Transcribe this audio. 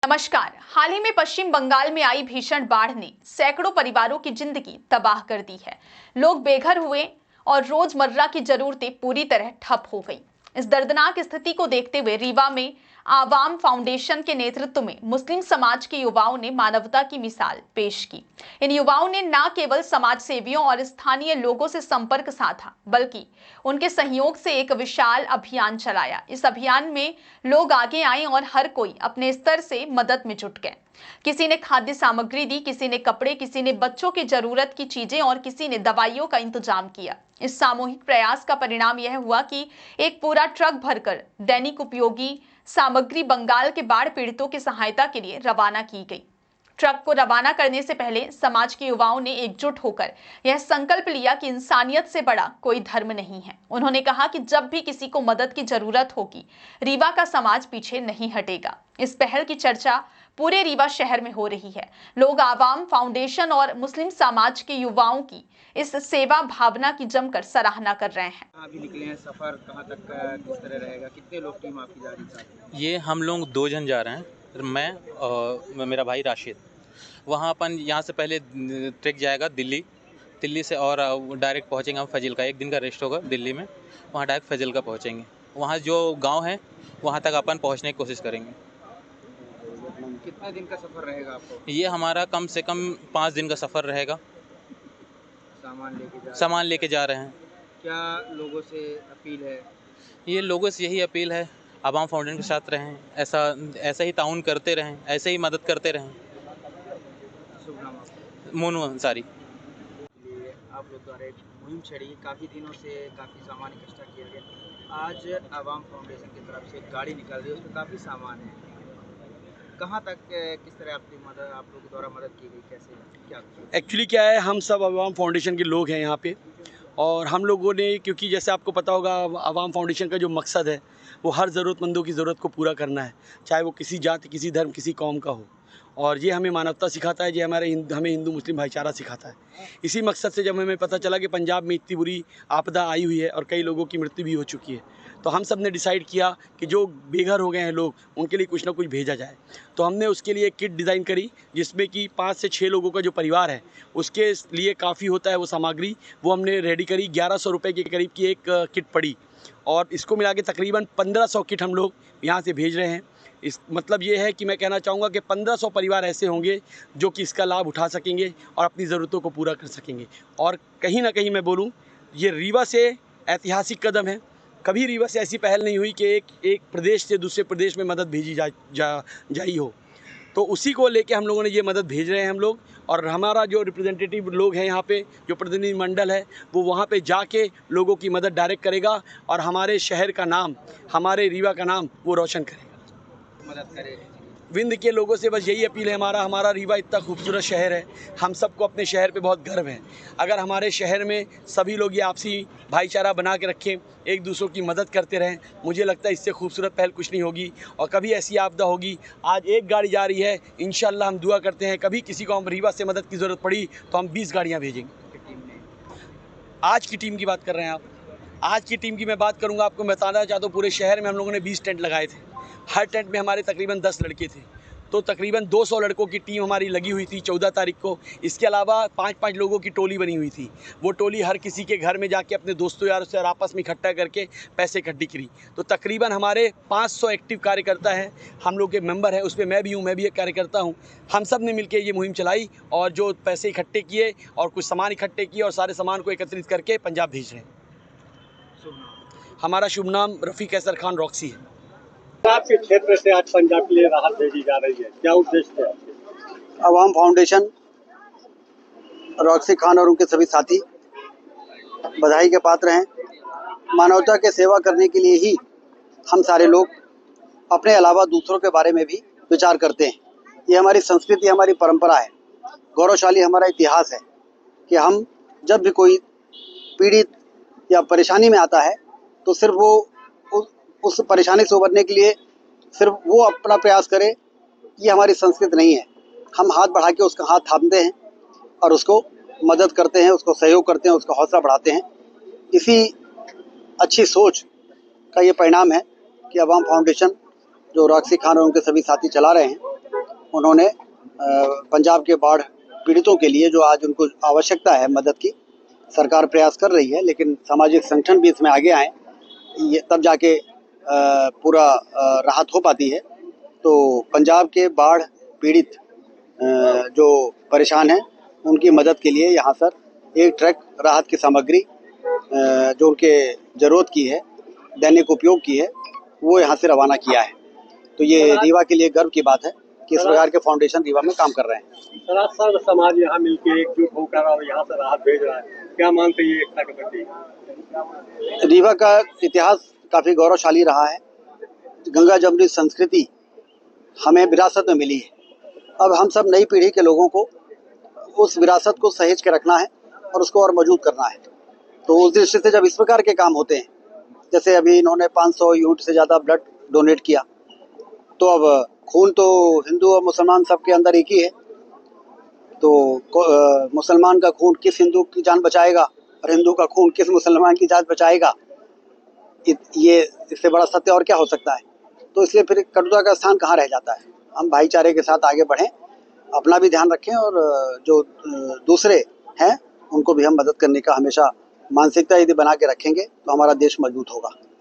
नमस्कार। हाल ही में पश्चिम बंगाल में आई भीषण बाढ़ ने सैकड़ों परिवारों की जिंदगी तबाह कर दी है। लोग बेघर हुए और रोजमर्रा की जरूरतें पूरी तरह ठप हो गई। इस दर्दनाक स्थिति को देखते हुए रीवा में आवाम फाउंडेशन के नेतृत्व में मुस्लिम समाज के युवाओं ने मानवता की मिसाल पेश की। इन युवाओं ने न केवल समाज सेवियों और स्थानीय लोगों से संपर्क साधा, बल्कि उनके सहयोग से एक विशाल अभियान चलाया। इस अभियान में लोग आगे आए और हर कोई अपने स्तर से मदद में जुट गए। किसी ने खाद्य सामग्री दी, किसी ने कपड़े, किसी ने बच्चों की जरूरत की चीजें और किसी ने दवाइयों का इंतजाम किया। इस सामूहिक प्रयास का परिणाम यह हुआ कि एक पूरा ट्रक भरकर दैनिक उपयोगी सामग्री बंगाल के बाढ़ पीड़ितों की सहायता के लिए रवाना की गई। ट्रक को रवाना करने से पहले समाज के युवाओं ने एकजुट होकर यह संकल्प लिया कि इंसानियत से बड़ा कोई धर्म नहीं है। उन्होंने कहा कि जब भी किसी को मदद की जरूरत होगी, रीवा का समाज पीछे नहीं हटेगा। इस पहल की चर्चा पूरे रीवा शहर में हो रही है। लोग आवाम फाउंडेशन और मुस्लिम समाज के युवाओं की इस सेवा भावना की जमकर सराहना कर रहे हैं। अभी निकले हैं, सफर कहाँ तक किस तरह रहेगा, कितने लोग टीम आपकी जा रही है? ये हम लोग 2 जन जा रहे हैं, मैं और मेरा भाई राशिद। वहाँ अपन यहाँ से पहले ट्रैक जाएगा दिल्ली से और डायरेक्ट पहुँचेंगे हम फजिल्का। 1 दिन का रेस्ट होगा दिल्ली में, वहाँ डायरेक्ट फजिल्का पहुँचेंगे। वहाँ जो गांव है वहाँ तक अपन पहुँचने की कोशिश करेंगे। कितने दिन का सफर रहेगा आपको? ये हमारा कम से कम 5 दिन का सफ़र रहेगा। सामान लेके जा रहे हैं। क्या लोगों से अपील है? ये लोगों से यही अपील है, आवाम फाउंडेशन के साथ रहें, ऐसा ही ताउन करते रहें, ऐसे ही मदद करते रहें। शुभ नाम आपका? मोनू अंसारी। आप लोग द्वारा एक मुहिम छड़ी, काफ़ी दिनों से काफ़ी सामान इकट्ठा किया गया। आज आवाम फाउंडेशन की तरफ से एक गाड़ी निकल रही है, उसमें काफ़ी सामान है। कहाँ तक किस तरह आपकी मदद, आप लोगों द्वारा मदद की गई, कैसे क्या? एक्चुअली क्या है, हम सब आवाम फाउंडेशन के लोग हैं यहाँ पे, और हम लोगों ने, क्योंकि जैसे आपको पता होगा, आवाम फाउंडेशन का जो मकसद है वो हर ज़रूरतमंदों की ज़रूरत को पूरा करना है, चाहे वो किसी जाति, किसी धर्म, किसी कौम का हो। और ये हमें मानवता सिखाता है, ये हमें हिंदू मुस्लिम भाईचारा सिखाता है। इसी मकसद से जब हमें पता चला कि पंजाब में इतनी बुरी आपदा आई हुई है और कई लोगों की मृत्यु भी हो चुकी है, तो हम सब ने डिसाइड किया कि जो बेघर हो गए हैं लोग, उनके लिए कुछ ना कुछ भेजा जाए। तो हमने उसके लिए एक किट डिज़ाइन करी, जिसमें कि 5 से 6 लोगों का जो परिवार है उसके लिए काफ़ी होता है वो सामग्री, वो हमने रेडी करी। 1100 रुपये के करीब की एक किट पड़ी, और इसको मिला के तकरीबन 1500 किट हम लोग यहाँ से भेज रहे हैं। इस मतलब ये है कि मैं कहना चाहूँगा कि 1500 परिवार ऐसे होंगे जो कि इसका लाभ उठा सकेंगे और अपनी ज़रूरतों को पूरा कर सकेंगे। और कहीं ना कहीं मैं बोलूँ, ये रीवा से ऐतिहासिक कदम है। कभी रीवा से ऐसी पहल नहीं हुई कि एक प्रदेश से दूसरे प्रदेश में मदद भेजी जाई हो। तो उसी को लेके हम लोगों ने ये मदद भेज रहे हैं हम लोग। और हमारा जो रिप्रेजेंटेटिव लोग हैं यहाँ पे, जो प्रतिनिधि मंडल है, वो वहाँ पे जाके लोगों की मदद डायरेक्ट करेगा और हमारे शहर का नाम, हमारे रीवा का नाम वो रोशन करेगा, मदद करें। विंध्य के लोगों से बस यही अपील है। हमारा रीवा इतना खूबसूरत शहर है, हम सबको अपने शहर पे बहुत गर्व है। अगर हमारे शहर में सभी लोग ये आपसी भाईचारा बना के रखें, एक दूसरों की मदद करते रहें, मुझे लगता है इससे खूबसूरत पहल कुछ नहीं होगी। और कभी ऐसी आपदा होगी, आज एक गाड़ी जा रही है, इंशाल्लाह हम दुआ करते हैं कभी किसी को हम रीवा से मदद की ज़रूरत पड़ी तो हम 20 गाड़ियाँ भेजेंगे। आज की टीम की बात कर रहे हैं आप? आज की टीम की मैं बात करूँगा, आपको मैं बताना चाहता हूँ, पूरे शहर में हम लोगों ने 20 टेंट लगाए थे। हर टेंट में हमारे तकरीबन 10 लड़के थे, तो तकरीबन 200 लड़कों की टीम हमारी लगी हुई थी 14 तारीख को। इसके अलावा 5-5 लोगों की टोली बनी हुई थी। वो टोली हर किसी के घर में जाके अपने दोस्तों यारों से और आपस में इकट्ठा करके पैसे इकट्ठी करी। तो तकरीबन हमारे 500 एक्टिव कार्यकर्ता हैं, हम लोग के मेंबर हैं, उसमें मैं भी हूँ, मैं भी एक कार्यकर्ता हूँ। हम सब ने मिलकर ये मुहिम चलाई और जो पैसे इकट्ठे किए और कुछ सामान इकट्ठे किए और सारे सामान को एकत्रित करके पंजाब भेज रहे हैं। हमारा शुभ नाम रफ़ीक कैसर खान रॉक्सी है। आपके क्षेत्र से आज पंजाब के लिए राहत भेजी जा रही है, क्या उद्देश्य है? आवाम फाउंडेशन, रॉक्सी खान और उनके सभी साथी बधाई के पात्र हैं। मानवता के सेवा करने के लिए ही हम सारे लोग अपने अलावा दूसरों के बारे में भी विचार करते हैं। ये हमारी संस्कृति, हमारी परंपरा है, गौरवशाली हमारा इतिहास है कि हम जब भी कोई पीड़ित या परेशानी में आता है तो सिर्फ वो उस परेशानी से उबरने के लिए सिर्फ वो अपना प्रयास करे, ये हमारी संस्कृति नहीं है। हम हाथ बढ़ा के उसका हाथ थामते हैं और उसको मदद करते हैं, उसको सहयोग करते हैं, उसका हौसला बढ़ाते हैं। इसी अच्छी सोच का ये परिणाम है कि आवाम फाउंडेशन जो रॉक्सी खान और उनके सभी साथी चला रहे हैं, उन्होंने पंजाब के बाढ़ पीड़ितों के लिए जो आज उनको आवश्यकता है मदद की, सरकार प्रयास कर रही है, लेकिन सामाजिक संगठन भी इसमें आगे आए, ये तब जाके पूरा राहत हो पाती है। तो पंजाब के बाढ़ पीड़ित जो परेशान हैं उनकी मदद के लिए यहाँ सर एक ट्रक राहत की सामग्री जो उनके ज़रूरत की है, दैनिक उपयोग की है, वो यहाँ से रवाना किया है। तो ये रीवा के लिए गर्व की बात है कि इस प्रकार के फाउंडेशन रीवा में काम कर रहे हैं। सर आज सर्व समाज यहाँ मिलके एकजुट होकर और यहाँ से राहत भेज रहा है, क्या मानते हैं ये एकता के प्रति? रीवा का इतिहास काफ़ी गौरवशाली रहा है। गंगा जमुनी संस्कृति हमें विरासत में मिली है। अब हम सब नई पीढ़ी के लोगों को उस विरासत को सहेज के रखना है और उसको और मजबूत करना है। तो उस दृष्टि से जब इस प्रकार के काम होते हैं, जैसे अभी इन्होंने 500 यूनिट से ज़्यादा ब्लड डोनेट किया, तो अब खून तो हिंदू और मुसलमान सबके अंदर एक ही है। तो मुसलमान का खून किस हिंदू की जान बचाएगा और हिंदू का खून किस मुसलमान की जान बचाएगा, ये इससे बड़ा सत्य और क्या हो सकता है। तो इसलिए फिर कटुता का स्थान कहाँ रह जाता है। हम भाईचारे के साथ आगे बढ़ें, अपना भी ध्यान रखें और जो दूसरे हैं उनको भी हम मदद करने का हमेशा मानसिकता यदि बना के रखेंगे तो हमारा देश मजबूत होगा।